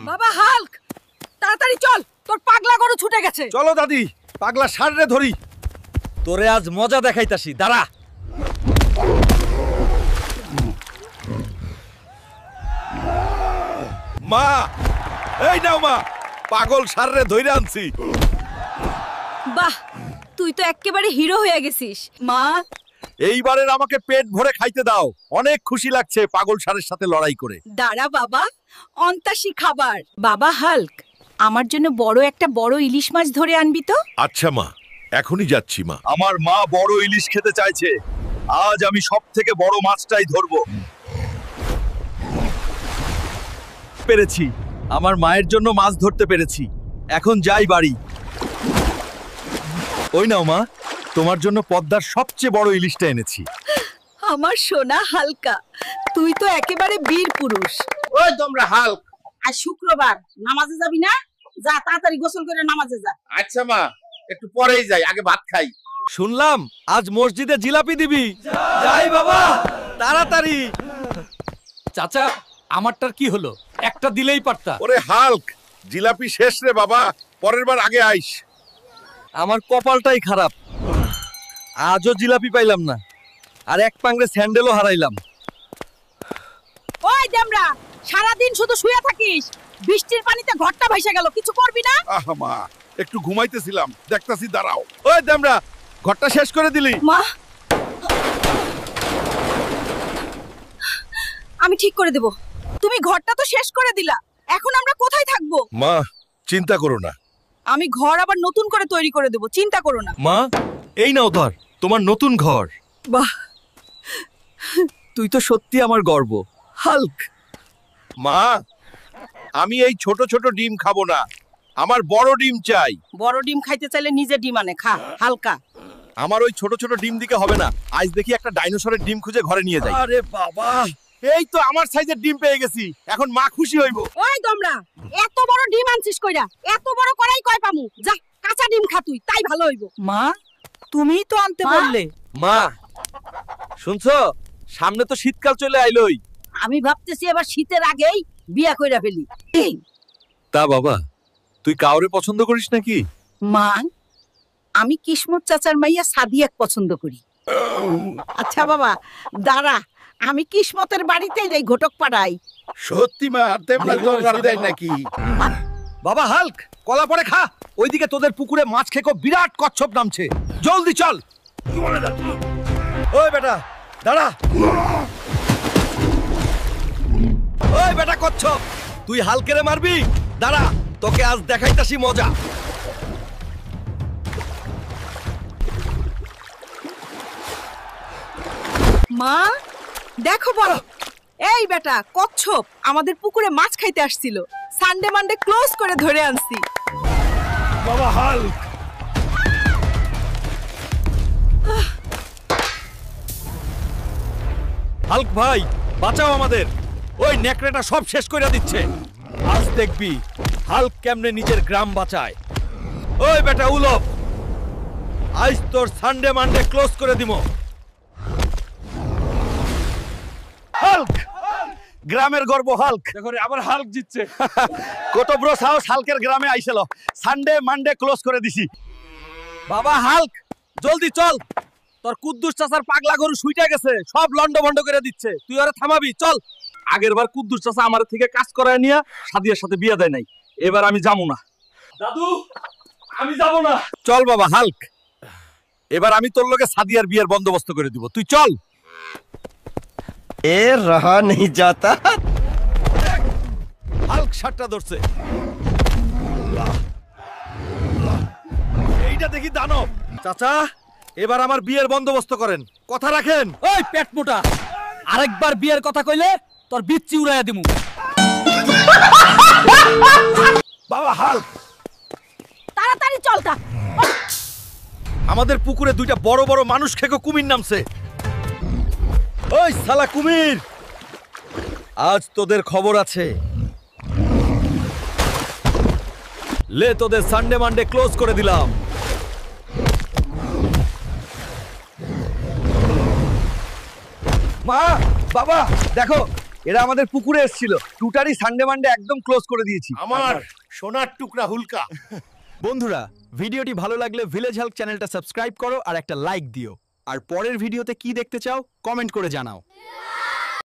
বাবা হাল্ক, তাড়াতাড়ি চল, তোর পাগলা গরু ছুটে গেছে। চলো দাদি, পাগলা ষাঁড়রে ধরি। তোরে আজ মজা দেখাইতাছি, দাঁড়া। মা, এই নাও মা, পাগল ষাঁড়রে ধইরা আনছি। বাহ, তুই তো একেবারে হিরো হয়ে গেছিস। মা, এইবারের আমাকে পেট ভরে খাইতে দাও। অনেক খুশি লাগছে পাগল ষাঁড়ের সাথে লড়াই করে। দাঁড়া বাবা, অন্তাসী খাবার। বাবা হাল্ক, আমার জন্য বড় ইলিশ মাছ ধরে আনবি তো। আচ্ছা মা, এখনই যাচ্ছি মা। আমার মা বড় ইলিশ খেতে চাইছে। আজ আমি সবথেকে বড় মাছটাই ধরবো। পেরেছি, আমার মায়ের জন্য মাছ ধরতে পেরেছি। এখন যাই বাড়ি। ওই নাও মা, তোমার জন্য পদ্মার সবচেয়ে বড় ইলিশটা এনেছি। আমার সোনা হালকা, তুই তো একেবারে বীর পুরুষ। ওই তোমরা হাল্ক, আজ শুক্রবার, নামাজে যাবি না? যা তাড়াতাড়ি গোসল করে নামাজে যা। আচ্ছা মা, একটু পরেই যাই, আগে ভাত খাই। শুনলাম আজ মসজিদে জিলাপি দিবি। যাই বাবা, তাড়াতাড়ি। চাচা, আমারটার কি হলো? একটা দিলেই পারতা। ওরে হাল্ক, জিলাপি শেষ রে বাবা, পরের বার আগে আইস। আমার কপালটাই খারাপ, আজও জিলাপি পাইলাম না, আর এক পাংড়ে স্যান্ডেলও হারাইলাম। ওই দেমরা, সারাদিন শুধু শুয়ে থাকিস, বৃষ্টির পানিতে ঘরটা ভাইসা গেল, কিছু করবি না? আহা মা, একটু ঘুমাইতেছিলাম, দেখতাছি, দাঁড়াও। ওই দেমরা, ঘরটা শেষ করে দিলি? মা, আমি ঠিক করে দেব। তুমি ঘরটা তো শেষ করে দিলা, এখন আমরা কোথায় থাকবো? মা, চিন্তা করো না। আমি ঘর আবার নতুন করে তৈরি করে দেব, চিন্তা করো না। মা, এই নাও ধর তোমার নতুন ঘর। বাহ, তুই তো সত্যি আমার গর্ব হাল্ক। মা, আমি এই ছোট ছোট ডিম খাবো না, আমার বড় ডিম চাই। বড় ডিম খাইতে চাইলে নিজে ডিম আনে খা হালকা। আমার ওই ছোট ছোট ডিম দিকে হবে না। আজ দেখি একটা ডাইনোসরের ডিম খুঁজে ঘরে নিয়ে যাই। আরে বাবা, এই তো আমার সাইজের ডিম পেয়ে গেছি, এখন মা খুশি হইব। ওই তোমরা, এত বড় ডিম আনছিস কইরা? এত বড় করাই কয় পামু? যা, কাঁচা ডিম খা তুই, তাই ভালো হইব। মা, তুমিই তো আনতে বললে। মা শুনছো, সামনে তো শীতকাল চলে আইলোই। আমি ভাবতেছি এবার শীতের আগেই বিয়া কইরা ফেলি। তা বাবা, তুই কাউরে পছন্দ করিস নাকি? মা, আমি কিসমত চাচার মাইয়া সাদিয়াক পছন্দ করি। আচ্ছা বাবা, দাঁড়া, আমি কিসমতের বাড়িতে যাই, ঘটক পাড়াই। সত্যি মা, তেমন দরকার দেয় নাকি? বাবা হাল্ক, কলা পরে খা। ওইদিকে তোদের পুকুরে মাছ খেকো বিরাট কচ্ছপ নামছে, জলদি চল। ওই বেটা দাঁড়া। ওই বেটা কচ্ছপ, তুই হালকেরে মারবি? দাঁড়া, তোকে আজ দেখাইতাছি মজা। মা, দেখো বড়, এই বেটা কচ্ছপ আমাদের পুকুরে মাছ খাইতে আসছিল। সানডে মানডে ক্লোজ করে ধরে আনছি। বাবা হাল্ক, হাল্ক ভাই বাঁচাও আমাদের, ওই নেকড়েটা সব শেষ করে দিচ্ছে। আজ দেখবি হাল্ক কেমনে নিজের গ্রাম বাঁচায়। ওই বেটা উলফ, আজ তোর সানডে মানডে ক্লোজ করে দিব। হাল্ক, গ্রামের গর্ব হাল্ক। দেখো রে, আবার হাল্ক জিতছে। কত বড় সাহস হাল্কের গ্রামে আইছিল। সানডে মানডে ক্লোজ করে দিছি। বাবা হাল্ক, জলদি চল, তোর কুদ্দুস চাচার পাগলা গরু শুইটা গেছে, সব লন্ড ভন্ড করে দিচ্ছে। তুই ওরে থামাবি, চল। আগের বার কুদ্দুস চাচা আমার থেকে কাজ করায় নিয়ে সাদিয়ার সাথে বিয়ে দেয় নাই, এবার আমি যাবো না। দাদু, আমি যাব না। চল বাবা হাল্ক, এবার আমি তোর লগে সাদিয়ার বিয়ের বন্দোবস্ত করে দিব, তুই চল। এ রহা নেই যাতা। হাল্ক সাতটা ধরছে। এইটা দেখি দানব। চাচা, এবার আমার বিয়ের বন্দোবস্ত করেন, কথা রাখেন। ওই পেট মোটা, আরেকবার বিয়ের কথা কইলে তোর বিচ্ছি উড়াইয়া দিমু। বাবা হাল্ক, তাড়াতাড়ি চল তা। আমাদের পুকুরে দুইটা বড় বড় মানুষ খেকো কুমির নামছে। ওই শালা কুমির, আজ তোদের খবর আছে। লে, তোদের সানডে মানডে ক্লোজ করে দিলাম। মা, বাবা দেখো, এরা আমাদের পুকুরে এসেছিল, টুটারি সানডে মানডে একদম ক্লোজ করে দিয়েছি। আমার সোনার টুকরা হুলকা। বন্ধুরা, ভিডিওটি ভালো লাগলে ভিলেজ হাল্ক চ্যানেলটা সাবস্ক্রাইব করো আর একটা লাইক দিও। আর পরের ভিডিওতে কি দেখতে চাও কমেন্ট করে জানাও।